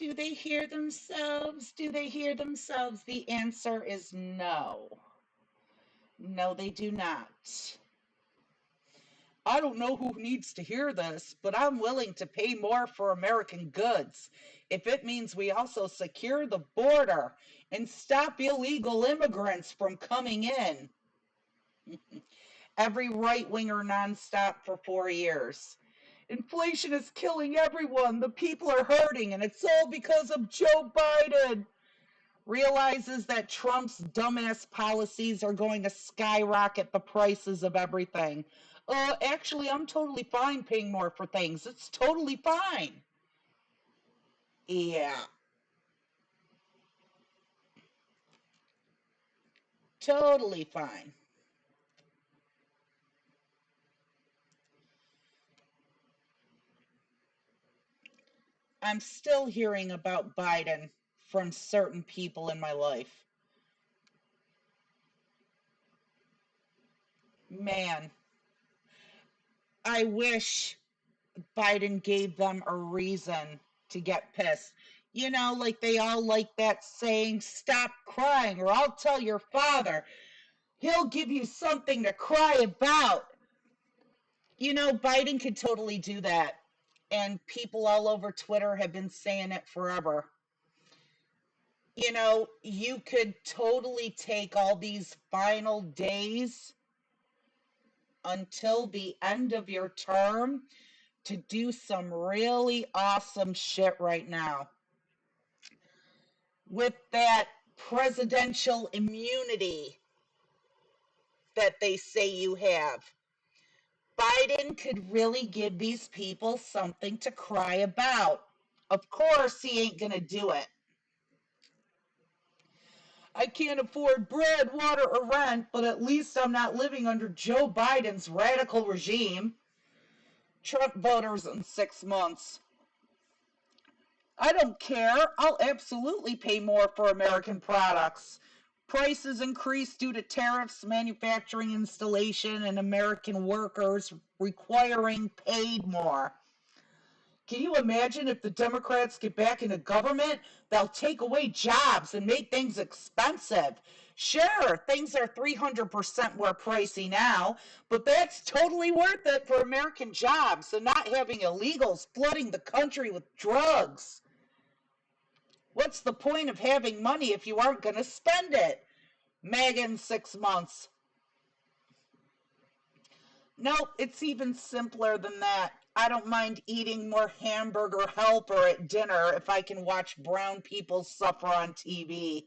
Do they hear themselves? Do they hear themselves? The answer is no. No, they do not. I don't know who needs to hear this, but I'm willing to pay more for American goods if it means we also secure the border and stop illegal immigrants from coming in. Every right winger nonstop for 4 years. Inflation is killing everyone. The people are hurting, and it's all because of Joe Biden. Realizes that Trump's dumbass policies are going to skyrocket the prices of everything. Actually, I'm totally fine paying more for things. It's totally fine. Yeah, totally fine. I'm still hearing about Biden from certain people in my life. Man, I wish Biden gave them a reason to get pissed. You know, like they all like that saying, stop crying, or I'll tell your father. He'll give you something to cry about. You know, Biden could totally do that. And people all over Twitter have been saying it forever. You know, you could totally take all these final days until the end of your term to do some really awesome shit right now. With that presidential immunity that they say you have, Biden could really give these people something to cry about. Of course, he ain't going to do it. I can't afford bread, water, or rent, but at least I'm not living under Joe Biden's radical regime. Trump voters in 6 months. I don't care. I'll absolutely pay more for American products. Prices increase due to tariffs, manufacturing installation, and American workers requiring paid more. Can you imagine if the Democrats get back into government? They'll take away jobs and make things expensive. Sure, things are 300% more pricey now, but that's totally worth it for American jobs and not having illegals flooding the country with drugs. What's the point of having money if you aren't going to spend it? MAGA in 6 months. Nope, it's even simpler than that. I don't mind eating more hamburger helper at dinner if I can watch brown people suffer on TV.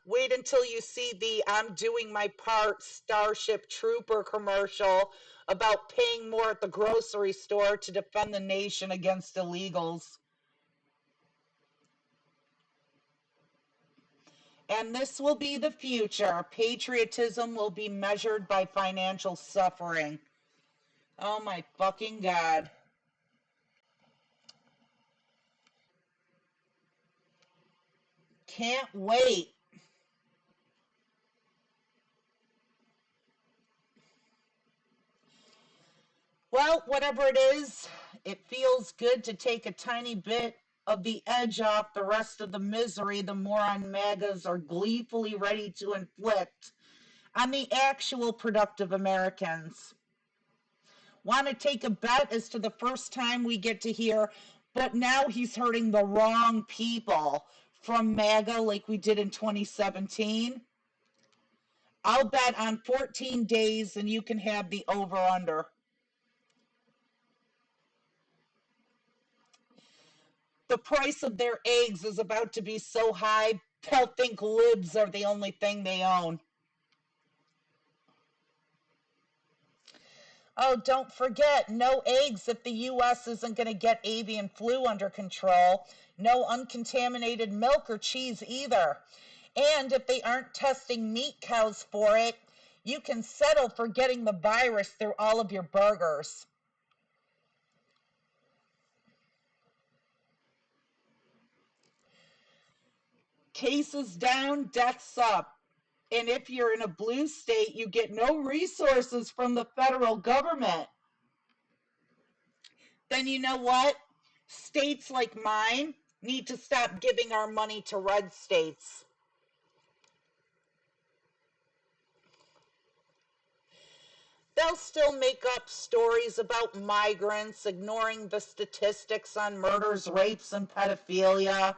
Wait until you see the I'm doing my part Starship Trooper commercial about paying more at the grocery store to defend the nation against illegals. And this will be the future. Patriotism will be measured by financial suffering. Oh my fucking God. Can't wait. Well, whatever it is, it feels good to take a tiny bit of the edge off the rest of the misery the moron MAGAs are gleefully ready to inflict on the actual productive Americans. Want to take a bet as to the first time we get to hear, but now he's hurting the wrong people from MAGA like we did in 2017? I'll bet on 14 days and you can have the over under. The price of their eggs is about to be so high, they'll think libs are the only thing they own. Oh, don't forget, no eggs if the U.S. isn't going to get avian flu under control. No uncontaminated milk or cheese either. And if they aren't testing meat cows for it, you can settle for getting the virus through all of your burgers. Cases down, deaths up. And if you're in a blue state, you get no resources from the federal government. then you know what? States like mine need to stop giving our money to red states. They'll still make up stories about migrants, ignoring the statistics on murders, rapes, and pedophilia,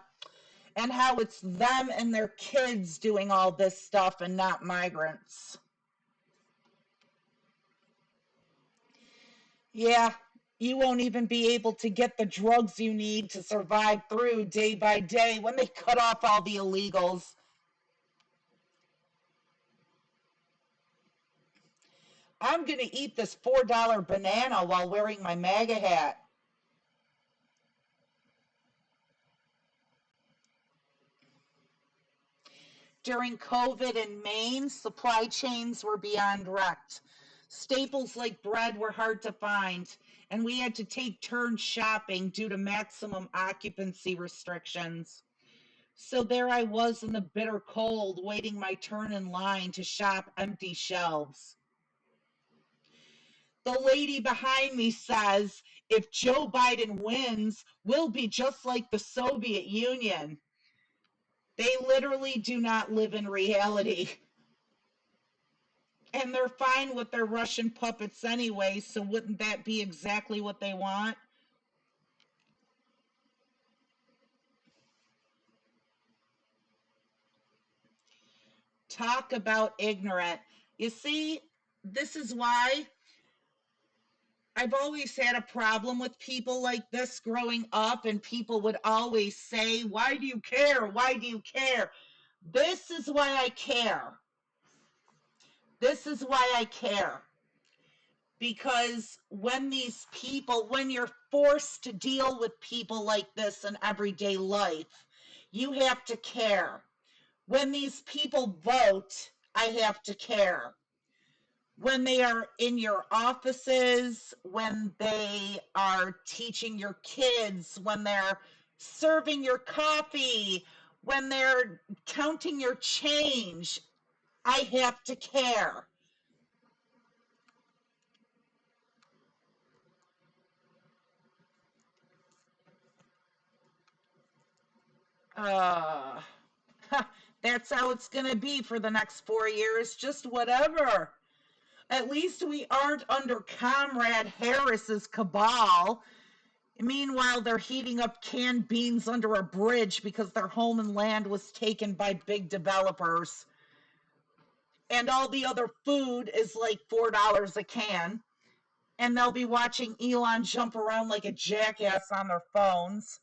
and how it's them and their kids doing all this stuff and not migrants. Yeah, you won't even be able to get the drugs you need to survive through day by day when they cut off all the illegals. I'm going to eat this $4 banana while wearing my MAGA hat. During COVID in Maine, supply chains were beyond wrecked. Staples like bread were hard to find, and we had to take turns shopping due to maximum occupancy restrictions. So there I was in the bitter cold, waiting my turn in line to shop empty shelves. The lady behind me says, if Joe Biden wins, we'll be just like the Soviet Union. They literally do not live in reality. And they're fine with their Russian puppets anyway, so wouldn't that be exactly what they want? Talk about ignorant. You see, this is why I've always had a problem with people like this growing up, and people would always say, why do you care? Why do you care? This is why I care. This is why I care. Because when you're forced to deal with people like this in everyday life, you have to care. When these people vote, I have to care. When they are in your offices, when they are teaching your kids, when they're serving your coffee, when they're counting your change, I have to care. Uh, that's how it's going to be for the next 4 years, just whatever. At least we aren't under Comrade Harris's cabal. Meanwhile, they're heating up canned beans under a bridge because their home and land was taken by big developers. And all the other food is like $4 a can. And they'll be watching Elon jump around like a jackass on their phones.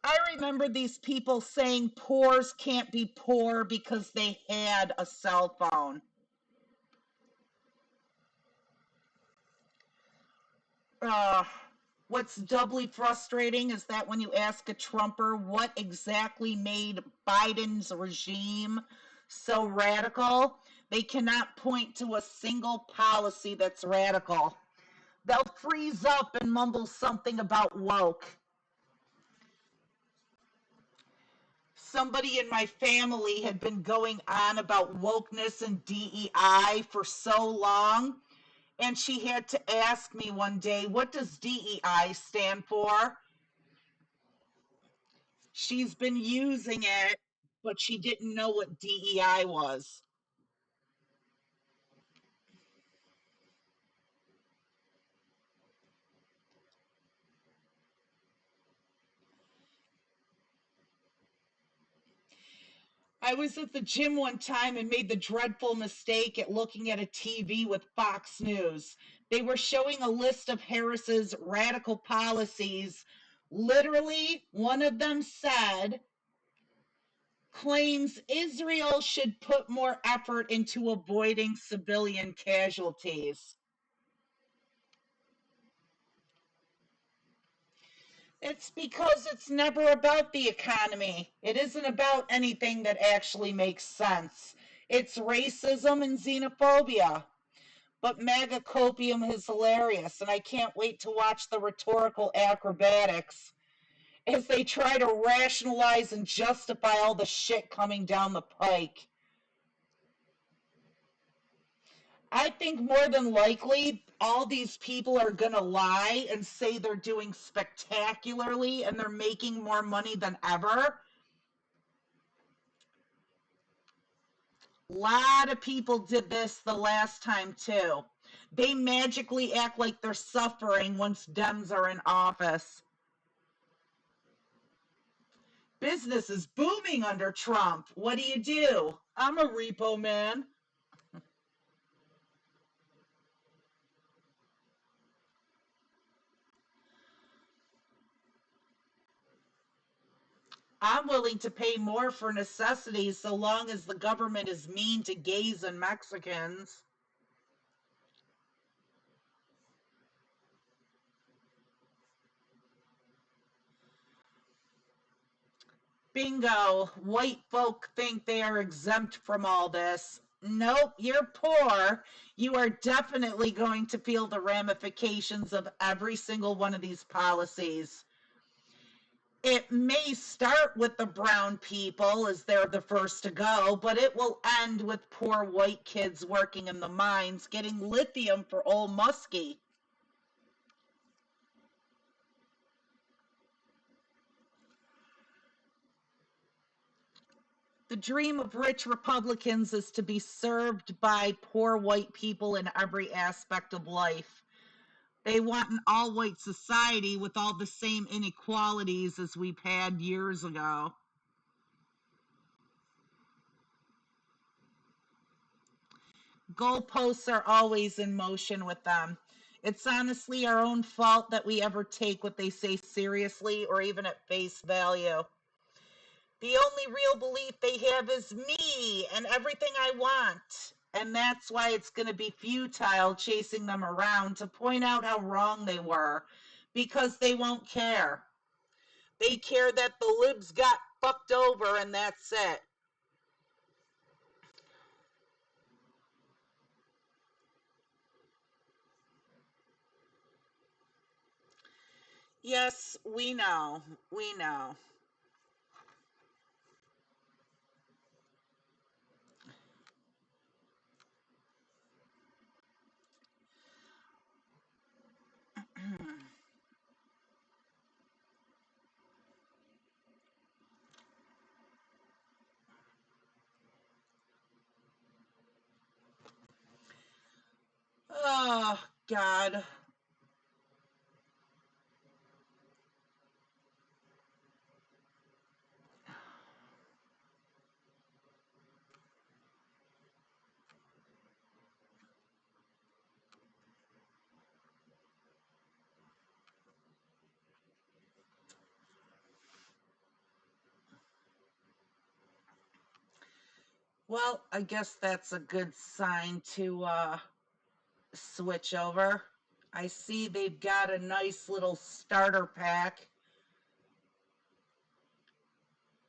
I remember these people saying poors can't be poor because they had a cell phone. Uh, what's doubly frustrating is that when you ask a Trumper what exactly made Biden's regime so radical, they cannot point to a single policy that's radical. They'll freeze up and mumble something about woke. Somebody in my family had been going on about wokeness and DEI for so long, and she had to ask me one day, what does DEI stand for? She's been using it, but she didn't know what DEI was. I was at the gym one time and made the dreadful mistake at looking at a TV with Fox News. They were showing a list of Harris's radical policies. Literally, one of them said, claims Israel should put more effort into avoiding civilian casualties. It's because it's never about the economy. It isn't about anything that actually makes sense. It's racism and xenophobia. But MAGA copium is hilarious, and I can't wait to watch the rhetorical acrobatics as they try to rationalize and justify all the shit coming down the pike. I think more than likely all these people are going to lie and say they're doing spectacularly and they're making more money than ever. A lot of people did this the last time too. They magically act like they're suffering once Dems are in office. Business is booming under Trump. What do? I'm a repo man. I'm willing to pay more for necessities so long as the government is mean to gays and Mexicans. Bingo. White folk think they are exempt from all this. Nope, you're poor. You are definitely going to feel the ramifications of every single one of these policies. It may start with the brown people as they're the first to go, but it will end with poor white kids working in the mines getting lithium for old Muskie. The dream of rich Republicans is to be served by poor white people in every aspect of life. They want an all white society with all the same inequalities as we've had years ago. Goalposts are always in motion with them. It's honestly our own fault that we ever take what they say seriously or even at face value. The only real belief they have is me and everything I want. And that's why it's going to be futile chasing them around to point out how wrong they were, because they won't care. They care that the libs got fucked over and that's it. Yes, we know. We know. Oh, God. Well, I guess that's a good sign to switch over. I see they've got a nice little starter pack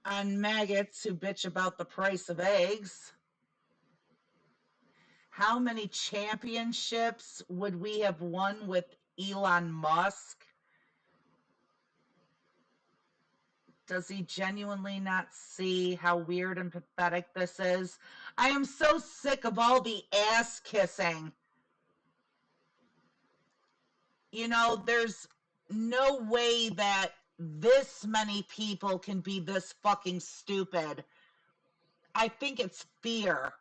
on maggots who bitch about the price of eggs. How many championships would we have won with Elon Musk? Does he genuinely not see how weird and pathetic this is? I am so sick of all the ass kissing. There's no way that this many people can be this fucking stupid. I think it's fear.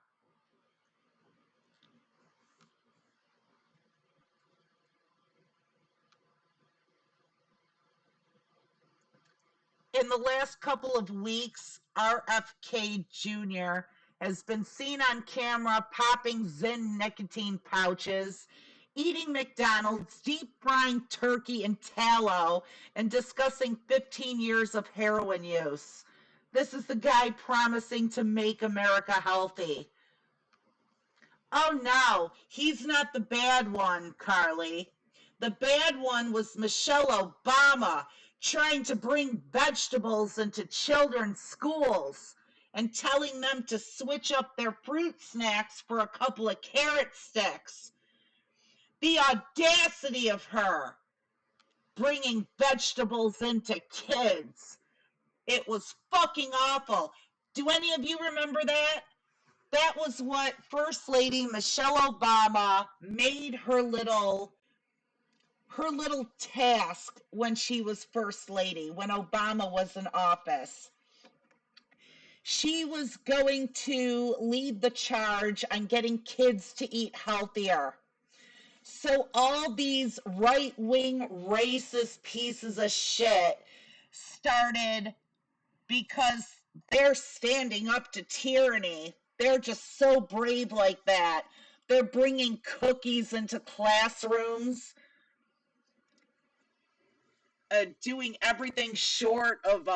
In the last couple of weeks, RFK Jr. has been seen on camera popping Zyn nicotine pouches, eating McDonald's, deep frying turkey and tallow, and discussing 15 years of heroin use. This is the guy promising to make America healthy. Oh no, he's not the bad one, Carly. The bad one was Michelle Obama trying to bring vegetables into children's schools and telling them to switch up their fruit snacks for a couple of carrot sticks. The audacity of her bringing vegetables into kids. It was fucking awful. Do any of you remember that? That was what First Lady Michelle Obama made her little task when she was First Lady, when Obama was in office. She was going to lead the charge on getting kids to eat healthier. So all these right-wing racist pieces of shit started because they're standing up to tyranny. They're just so brave like that. They're bringing cookies into classrooms, doing everything short of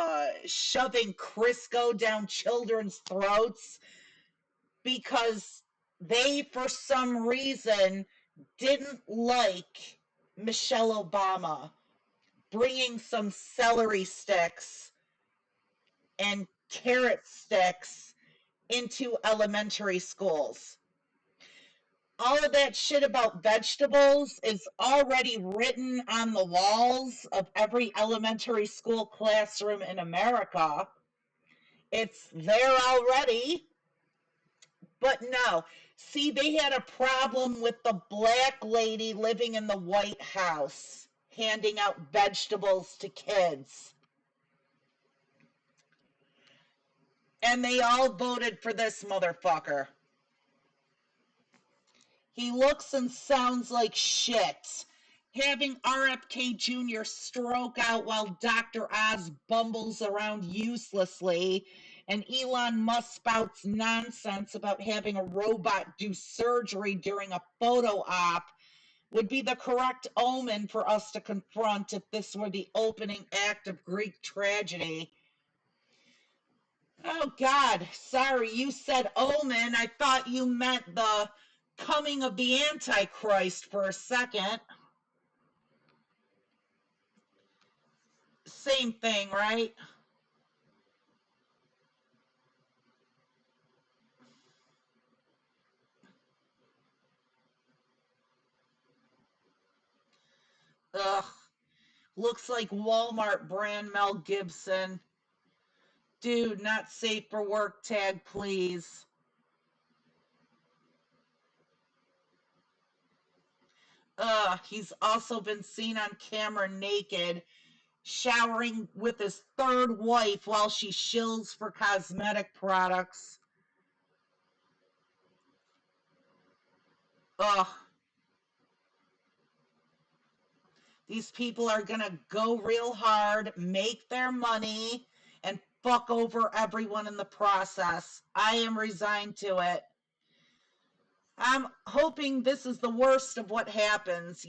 shoving Crisco down children's throats because they, for some reason, didn't like Michelle Obama bringing some celery sticks and carrot sticks into elementary schools. All of that shit about vegetables is already written on the walls of every elementary school classroom in America. It's there already. But no, see, they had a problem with the black lady living in the White House handing out vegetables to kids. And they all voted for this motherfucker. He looks and sounds like shit. Having RFK Jr. stroke out while Dr. Oz bumbles around uselessly, and Elon Musk spouts nonsense about having a robot do surgery during a photo op would be the correct omen for us to confront if this were the opening act of Greek tragedy. Oh, God, sorry, you said omen. I thought you meant the coming of the Antichrist for a second. Same thing, right? Ugh, looks like Walmart brand Mel Gibson. Dude, not safe for work tag, please. He's also been seen on camera naked, showering with his third wife while she shills for cosmetic products. Ugh. These people are gonna go real hard, make their money, and fuck over everyone in the process. I am resigned to it. I'm hoping this is the worst of what happens,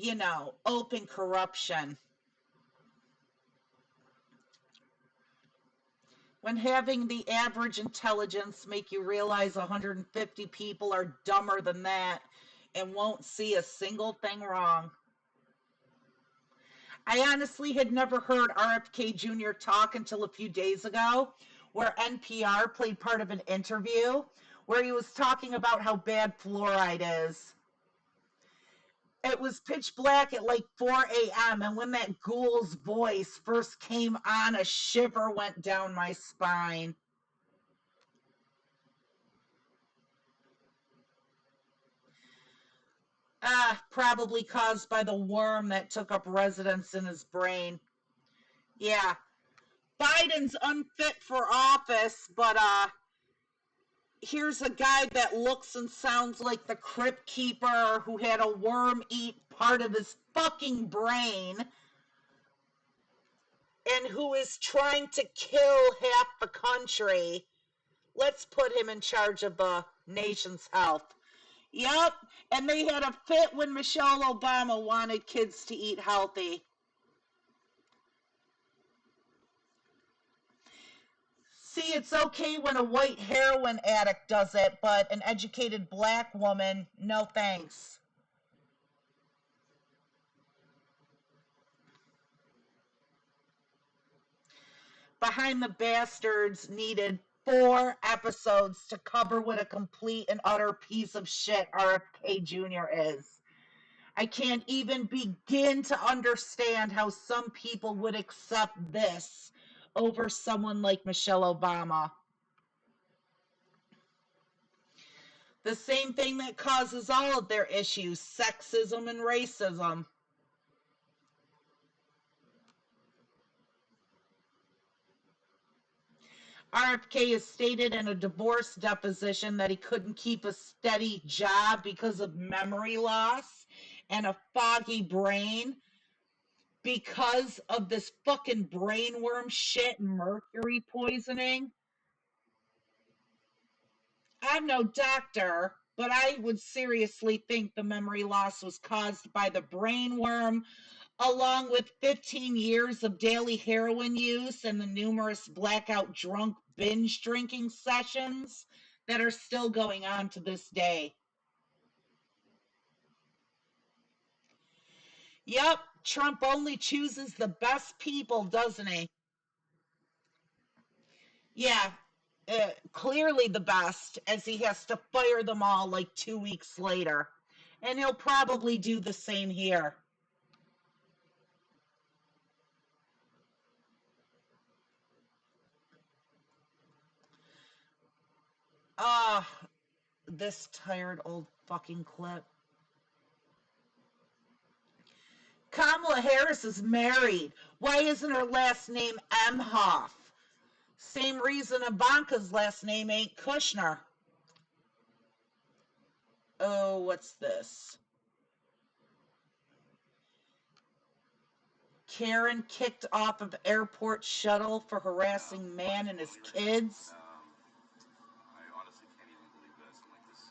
open corruption. When having the average intelligence make you realize 150 people are dumber than that and won't see a single thing wrong. I honestly had never heard RFK Jr. talk until a few days ago, where NPR played part of an interview where he was talking about how bad fluoride is. It was pitch black at like 4 a.m., and when that ghoul's voice first came on, a shiver went down my spine. Probably caused by the worm that took up residence in his brain. Yeah, Biden's unfit for office, but here's a guy that looks and sounds like the crypt keeper who had a worm eat part of his fucking brain and who is trying to kill half the country. Let's put him in charge of the nation's health. Yep, and they had a fit when Michelle Obama wanted kids to eat healthy. See, it's okay when a white heroin addict does it, but an educated black woman, no thanks. Behind the Bastards needed 4 episodes to cover what a complete and utter piece of shit RFK Jr. is. I can't even begin to understand how some people would accept this over someone like Michelle Obama. The same thing that causes all of their issues, sexism and racism. RFK has stated in a divorce deposition that he couldn't keep a steady job because of memory loss and a foggy brain because of this fucking brainworm shit and mercury poisoning. I'm no doctor, but I would seriously think the memory loss was caused by the brainworm, along with 15 years of daily heroin use and the numerous blackout drunk binge drinking sessions that are still going on to this day. Yep, Trump only chooses the best people, doesn't he? Yeah, clearly the best, as he has to fire them all like 2 weeks later. And he'll probably do the same here. Ah, this tired old fucking clip. Kamala Harris is married. Why isn't her last name Emhoff? Same reason Ivanka's last name ain't Kushner. Oh, what's this? Karen kicked off of airport shuttle for harassing man and his kids. I honestly can't even believe this. I'm like, this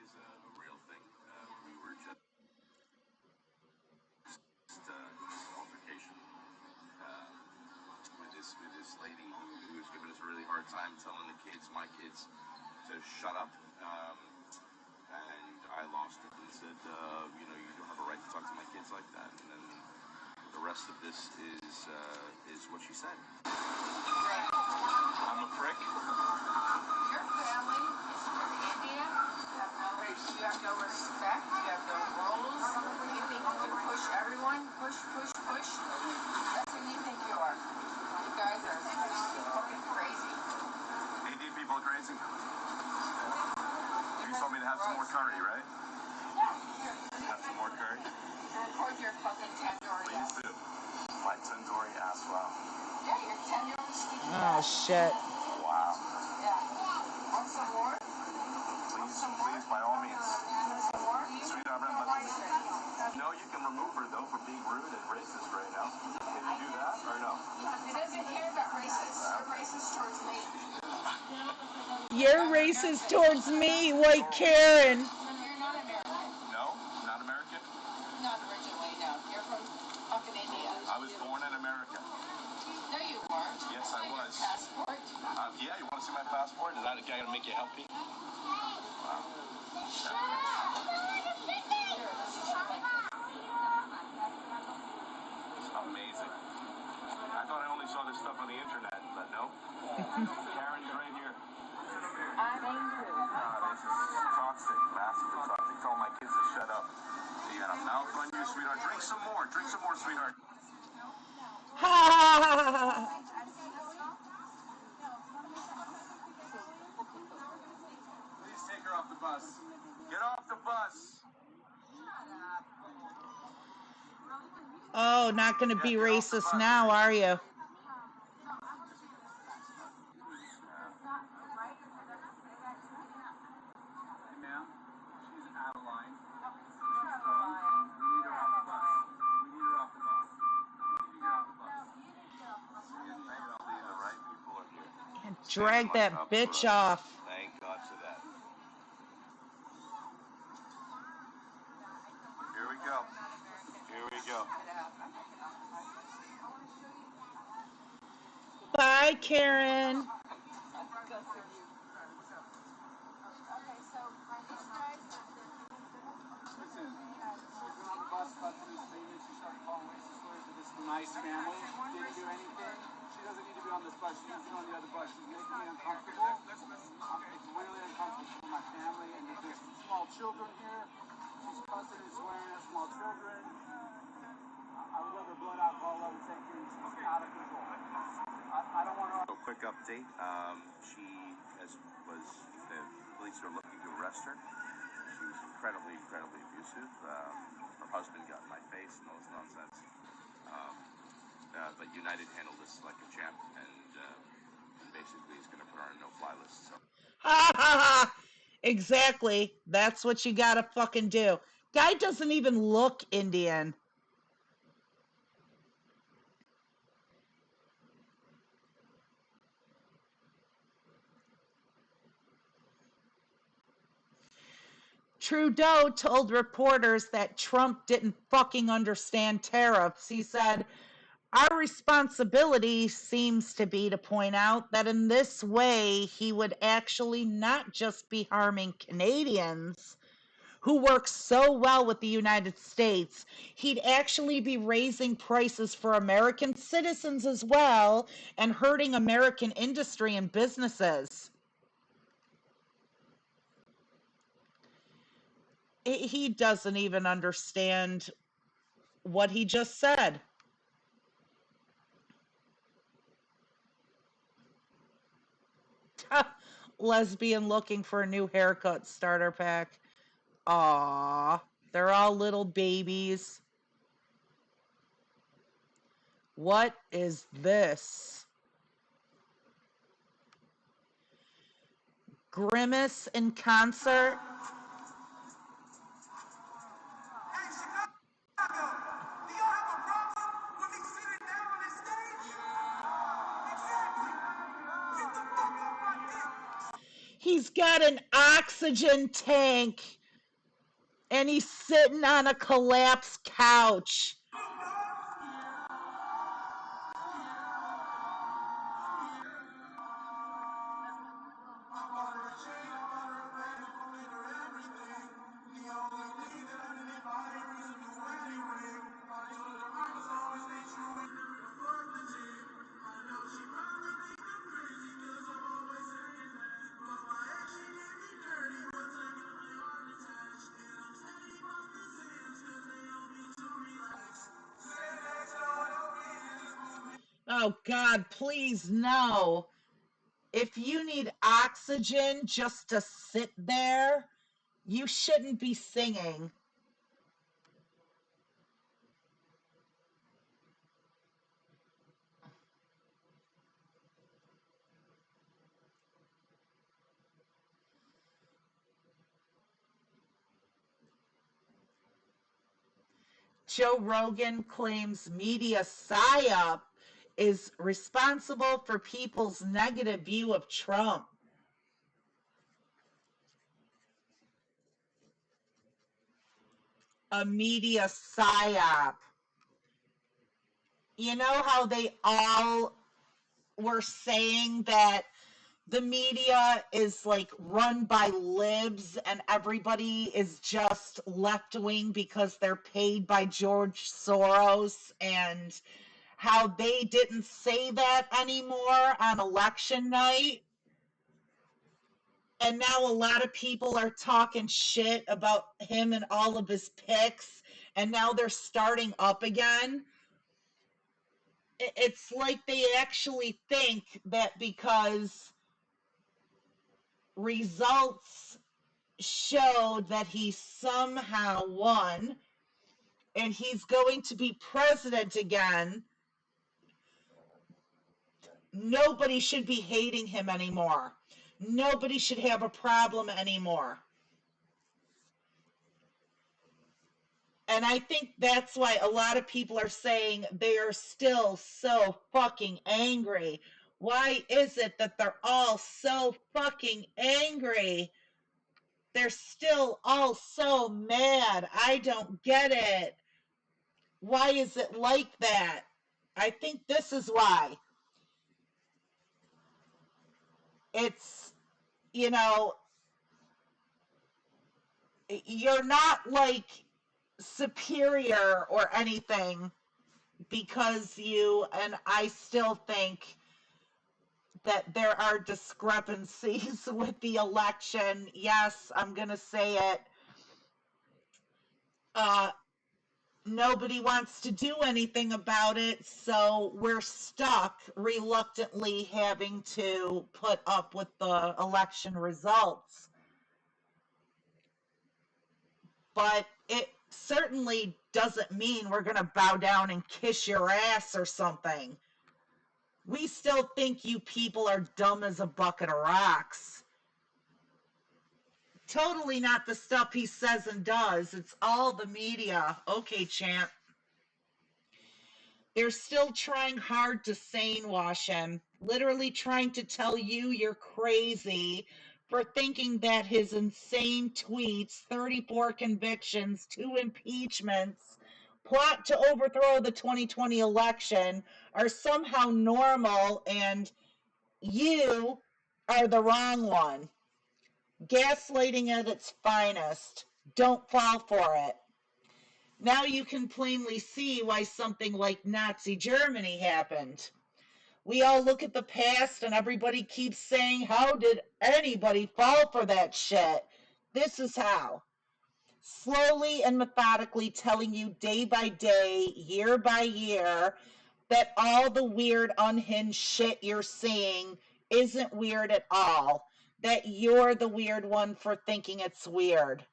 is a real thing. We were just altercation with this lady who was giving us a really hard time, telling the kids, my kids, to shut up. And I lost it and said, you know, you don't have a right to talk to my kids like that. And then the rest of this is what she said. I'm a prick. Your family is from India. You have no respect. You have no rules. You think you can push everyone? Push. That's who you think you are. You guys are fucking crazy. Indian people are crazy. You told me to have some more curry, right? Yeah. Have some more curry? And of course your fucking tandoori ass. Please do. My tandoori as well. Yeah, your tandoori sticky Oh, ass. shit. Wow. Yeah. Want some more? Please, by all means. Some more? Sweetheart, no, you can remove her, though, for being rude and racist right now. Can you do that, or no? He doesn't care about racist. You're racist towards me. You're racist towards me, white Karen. You're not American. No? Not American? Not originally, no. You're from fucking India. I was born in America. No, you weren't. Yes, I was. Your passport. Yeah, you want to see my passport? Is that a guy going to make you happy? Wow. Amazing. I thought I only saw this stuff on the internet, but no. Karen, you're right here. I'm angry. This is toxic, massively toxic. Tell my kids to shut up. You got a mouth on you, sweetheart. Drink some more, sweetheart. Ha ha ha ha. Please take her off the bus. Get off the bus. Oh, not going to be racist now, are you? Ma'am, she's out of line. She's drunk. We need her off the bus. We need her off the bus. We need her off the bus. Thankfully, the right people are here. And drag that bitch off. Thank God for that. Here we go. Here we go. Bye, Karen. Listen, she's been on the bus about 3 minutes. She started calling racist slurs to this nice family. Didn't do anything. She doesn't need to be on this bus. She needs to be on the other bus. She's making me uncomfortable. It's really uncomfortable for my family. And there's small children here. She's cussing and swearing at small children. I would love her blood alcohol level taken. She's out of control. I don't want her. A quick update. The police are looking to arrest her. She was incredibly, incredibly abusive. Her husband got in my face and all this nonsense. But United handled this like a champ, and basically is going to put her on a no-fly list. So. Ha ha ha! Exactly. That's what you gotta fucking do. Guy doesn't even look Indian. Trudeau told reporters that Trump didn't fucking understand tariffs. He said, our responsibility seems to be to point out that in this way he would actually not just be harming Canadians who work so well with the United States, he'd actually be raising prices for American citizens as well and hurting American industry and businesses. He doesn't even understand what he just said. Lesbian looking for a new haircut starter pack. Aww, they're all little babies. What is this? Grimace in concert? He's got an oxygen tank and he's sitting on a collapsed couch. Oh God, please no. If you need oxygen just to sit there, you shouldn't be singing. Joe Rogan claims media psyop is responsible for people's negative view of Trump. A media psyop. You know how they all were saying that the media is like run by libs and everybody is just left wing because they're paid by George Soros, and how they didn't say that anymore on election night? And now a lot of people are talking shit about him and all of his picks, and now they're starting up again. It's like they actually think that because results showed that he somehow won and he's going to be president again, nobody should be hating him anymore. Nobody should have a problem anymore. And I think that's why a lot of people are saying they are still so fucking angry. Why is it that they're all so fucking angry? They're still all so mad. I don't get it. Why is it like that? I think this is why. It's, you know, you're not like superior or anything because you, and I still think that there are discrepancies with the election. Yes, I'm going to say it. Nobody wants to do anything about it, so we're stuck reluctantly having to put up with the election results. but it certainly doesn't mean we're going to bow down and kiss your ass or something. We still think you people are dumb as a bucket of rocks. Totally not the stuff he says and does. It's all the media. Okay, champ. They're still trying hard to sane wash him, literally trying to tell you you're crazy for thinking that his insane tweets, 34 convictions, 2 impeachments, plot to overthrow the 2020 election are somehow normal and you are the wrong one. Gaslighting at its finest. Don't fall for it. Now you can plainly see why something like Nazi Germany happened. We all look at the past and everybody keeps saying, how did anybody fall for that shit? This is how. Slowly and methodically telling you day by day, year by year, that all the weird, unhinged shit you're seeing isn't weird at all. That you're the weird one for thinking it's weird.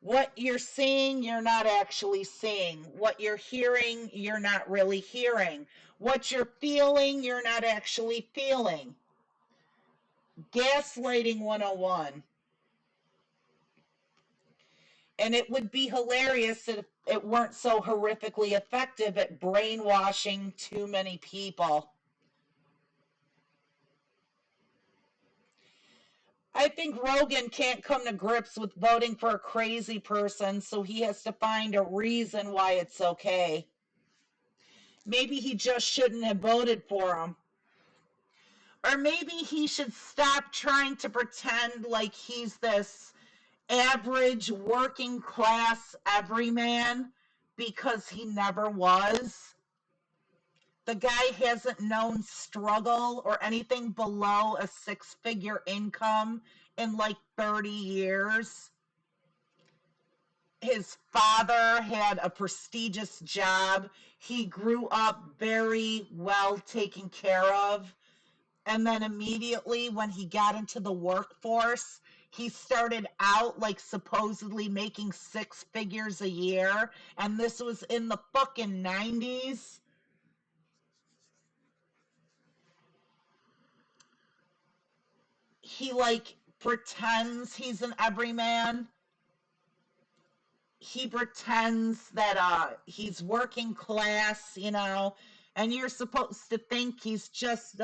What you're seeing, you're not actually seeing. What you're hearing, you're not really hearing. What you're feeling, you're not actually feeling. Gaslighting 101. And it would be hilarious if it weren't so horrifically effective at brainwashing too many people. I think Rogan can't come to grips with voting for a crazy person, so he has to find a reason why it's okay. Maybe he just shouldn't have voted for him. Or maybe he should stop trying to pretend like he's this average working class everyman because he never was. The guy hasn't known struggle or anything below a 6-figure income in like 30 years. His father had a prestigious job. He grew up very well taken care of. And then immediately when he got into the workforce, he started out like supposedly making 6 figures a year. And this was in the fucking 90s. He like pretends he's an everyman. He pretends that he's working class, you know, and you're supposed to think he's just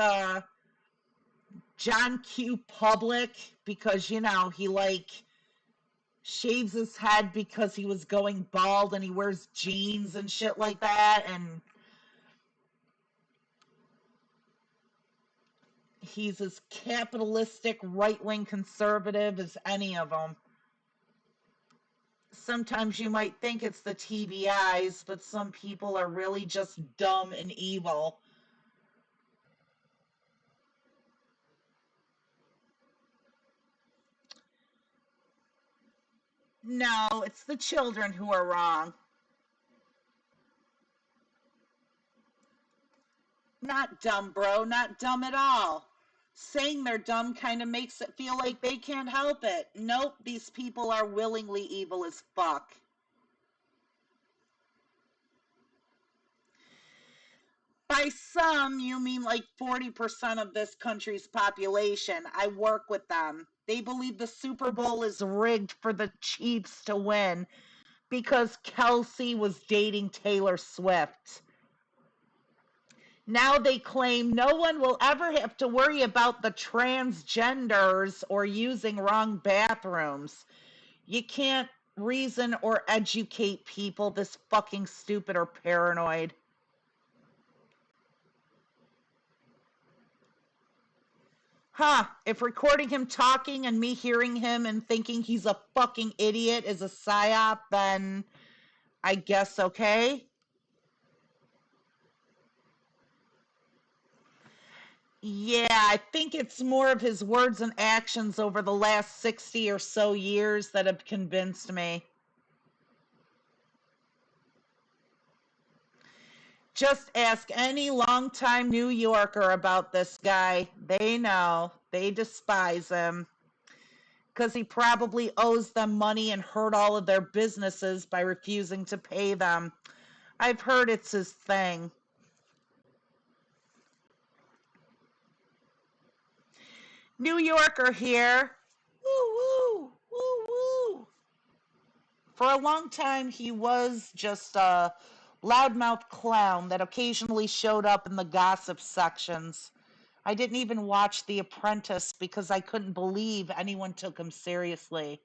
John Q. Public because, you know, he like shaves his head because he was going bald and he wears jeans and shit like that, and he's as capitalistic right-wing conservative as any of them. Sometimes you might think it's the TBIs, but some people are really just dumb and evil. No, it's the children who are wrong. Not dumb, bro. Not dumb at all. Saying they're dumb kind of makes it feel like they can't help it. Nope, these people are willingly evil as fuck. By some, you mean like 40% of this country's population. I work with them. They believe the Super Bowl is rigged for the Chiefs to win because Kelsey was dating Taylor Swift. Now they claim no one will ever have to worry about the transgenders or using wrong bathrooms. You can't reason or educate people this fucking stupid or paranoid. If recording him talking and me hearing him and thinking he's a fucking idiot is a psyop, then I guess okay. Yeah, I think it's more of his words and actions over the last 60 or so years that have convinced me. Just ask any longtime New Yorker about this guy. They know. They despise him. because he probably owes them money and hurt all of their businesses by refusing to pay them. I've heard it's his thing. New Yorker here. Woo woo, woo woo. For a long time, he was just a loudmouth clown that occasionally showed up in the gossip sections. I didn't even watch The Apprentice because I couldn't believe anyone took him seriously.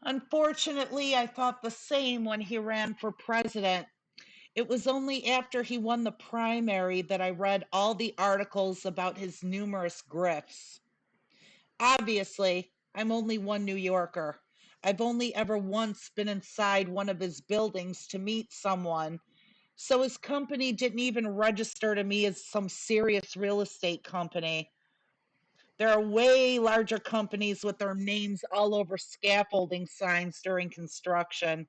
Unfortunately, I thought the same when he ran for president. It was only after he won the primary that I read all the articles about his numerous grifts. Obviously, I'm only one New Yorker. I've only ever once been inside one of his buildings to meet someone, so his company didn't even register to me as some serious real estate company. There are way larger companies with their names all over scaffolding signs during construction.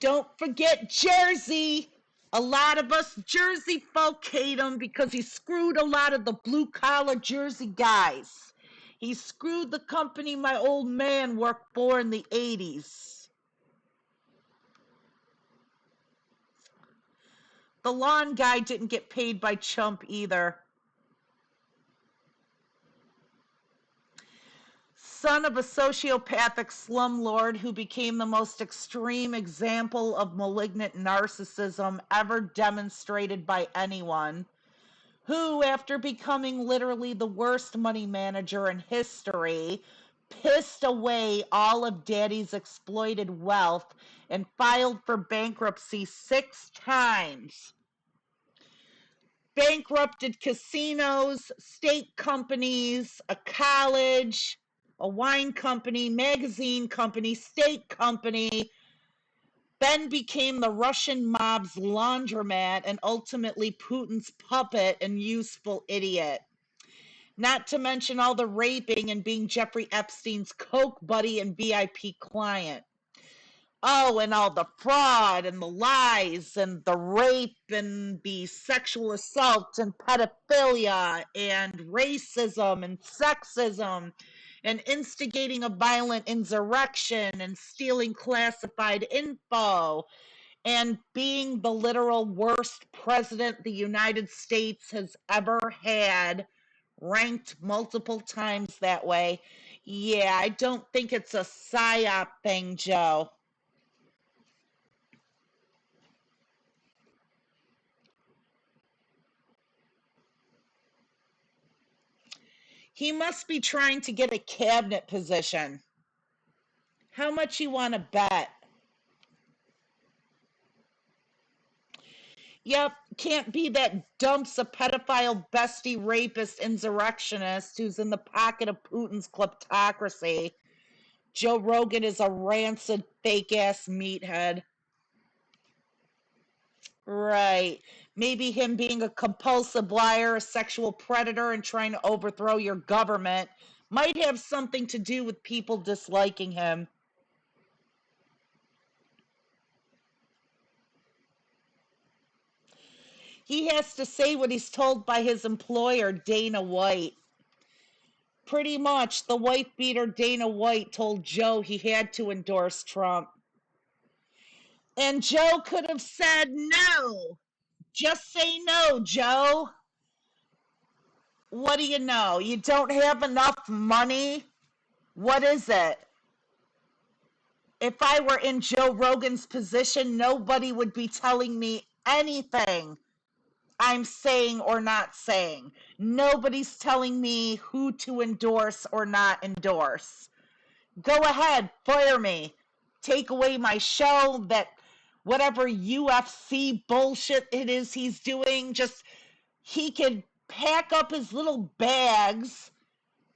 Don't forget Jersey. A lot of us Jersey folk hate him because he screwed a lot of the blue collar Jersey guys. He screwed the company my old man worked for in the 80s. The lawn guy didn't get paid by Chump either. Son of a sociopathic slumlord who became the most extreme example of malignant narcissism ever demonstrated by anyone, who, after becoming literally the worst money manager in history, pissed away all of Daddy's exploited wealth and filed for bankruptcy 6 times. Bankrupted casinos, state companies, a college, a wine company, magazine company, state company, then became the Russian mob's laundromat and ultimately Putin's puppet and useful idiot. Not to mention all the raping and being Jeffrey Epstein's coke buddy and VIP client. Oh, and all the fraud and the lies and the rape and the sexual assault and pedophilia and racism and sexism and instigating a violent insurrection and stealing classified info and being the literal worst president the United States has ever had, ranked multiple times that way. Yeah, I don't think it's a psyop thing, Joe. He must be trying to get a cabinet position. How much you want to bet? Yep, can't be that dumps a pedophile, bestie, rapist, insurrectionist who's in the pocket of Putin's kleptocracy. Joe Rogan is a rancid, fake-ass meathead. Right. Maybe him being a compulsive liar, a sexual predator, and trying to overthrow your government might have something to do with people disliking him. He has to say what he's told by his employer, Dana White. Pretty much, the wife beater Dana White told Joe he had to endorse Trump. And Joe could have said no. Just say no, Joe. What do you know? You don't have enough money? What is it? If I were in Joe Rogan's position, nobody would be telling me anything I'm saying or not saying. Nobody's telling me who to endorse or not endorse. Go ahead, fire me. Take away my show, that whatever UFC bullshit it is he's doing, just he could pack up his little bags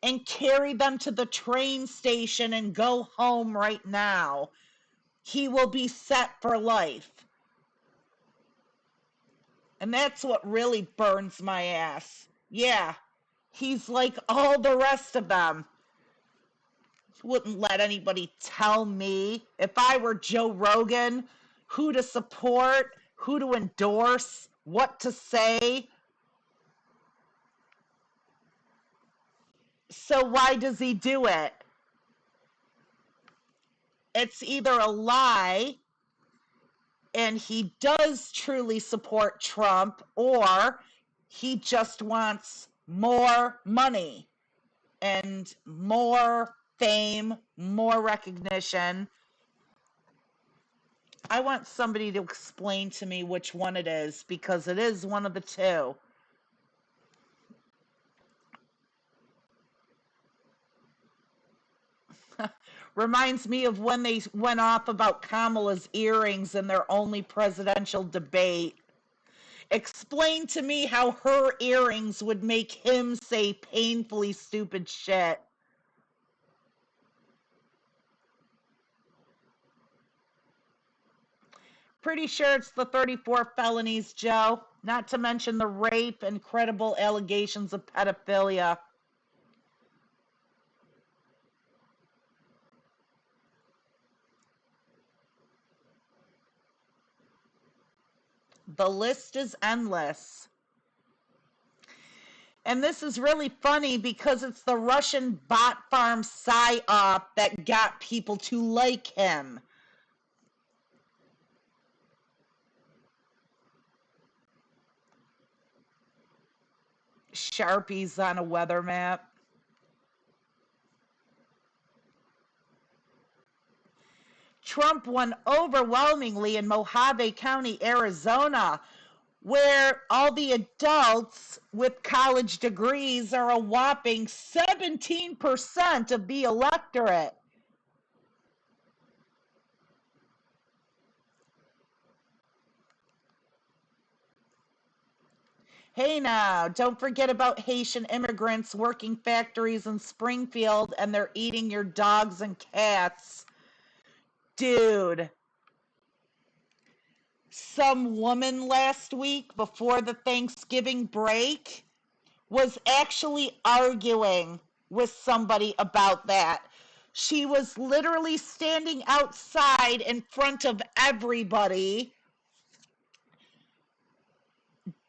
and carry them to the train station and go home right now. He will be set for life. And that's what really burns my ass. Yeah, he's like all the rest of them. Wouldn't let anybody tell me, if I were Joe Rogan, who to support, who to endorse, what to say. So why does he do it? It's either a lie and he does truly support Trump, or he just wants more money and more fame, more recognition. I want somebody to explain to me which one it is, because it is one of the two. Reminds me of when they went off about Kamala's earrings in their only presidential debate. Explain to me how her earrings would make him say painfully stupid shit. Pretty sure it's the 34 felonies, Joe. Not to mention the rape and credible allegations of pedophilia. The list is endless. And this is really funny because it's the Russian bot farm psyop that got people to like him. Sharpies on a weather map. Trump won overwhelmingly in Mojave County, Arizona, where all the adults with college degrees are a whopping 17% of the electorate. Hey now, don't forget about Haitian immigrants working factories in Springfield and they're eating your dogs and cats. Dude, some woman last week before the Thanksgiving break was actually arguing with somebody about that. She was literally standing outside in front of everybody,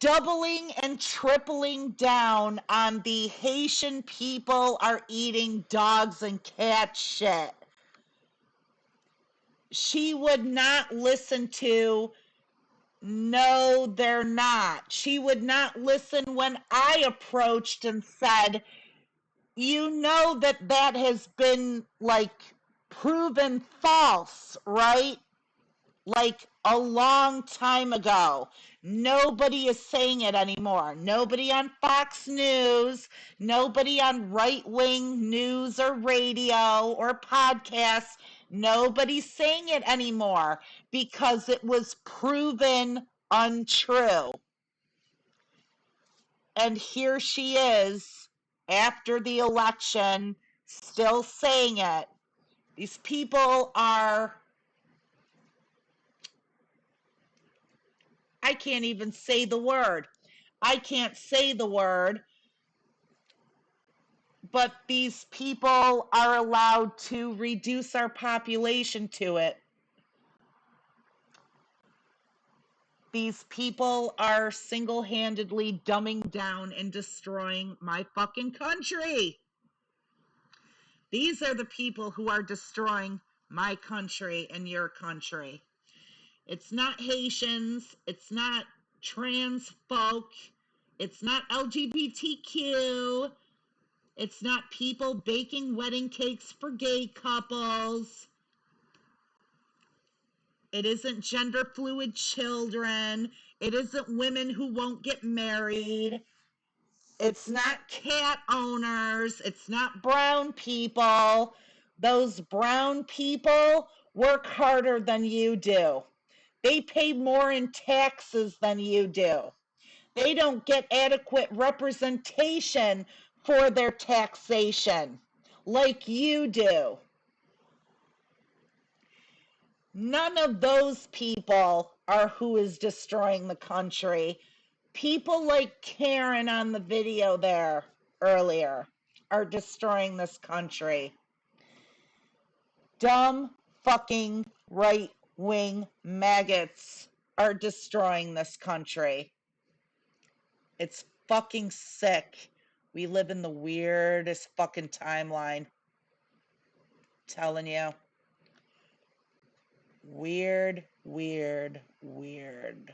doubling and tripling down on the Haitian people are eating dogs and cats shit. She would not listen to, no, they're not. She would not listen when I approached and said, you know that has been, like, proven false, right? Like, a long time ago. Nobody is saying it anymore. Nobody on Fox News, nobody on right-wing news or radio or podcasts, nobody's saying it anymore because it was proven untrue. And here she is, after the election, still saying it. These people are, I can't even say the word. I can't say the word, but these people are allowed to reduce our population to it. These people are single-handedly dumbing down and destroying my fucking country. These are the people who are destroying my country and your country. It's not Haitians. It's not trans folk. It's not LGBTQ. It's not people baking wedding cakes for gay couples. It isn't gender fluid children. It isn't women who won't get married. It's not cat owners. It's not brown people. Those brown people work harder than you do. They pay more in taxes than you do. They don't get adequate representation for their taxation like you do. None of those people are who is destroying the country. People like Karen on the video there earlier are destroying this country. Dumb fucking right-wing maggots are destroying this country. It's fucking sick. We live in the weirdest fucking timeline. Telling you. Weird, weird, weird.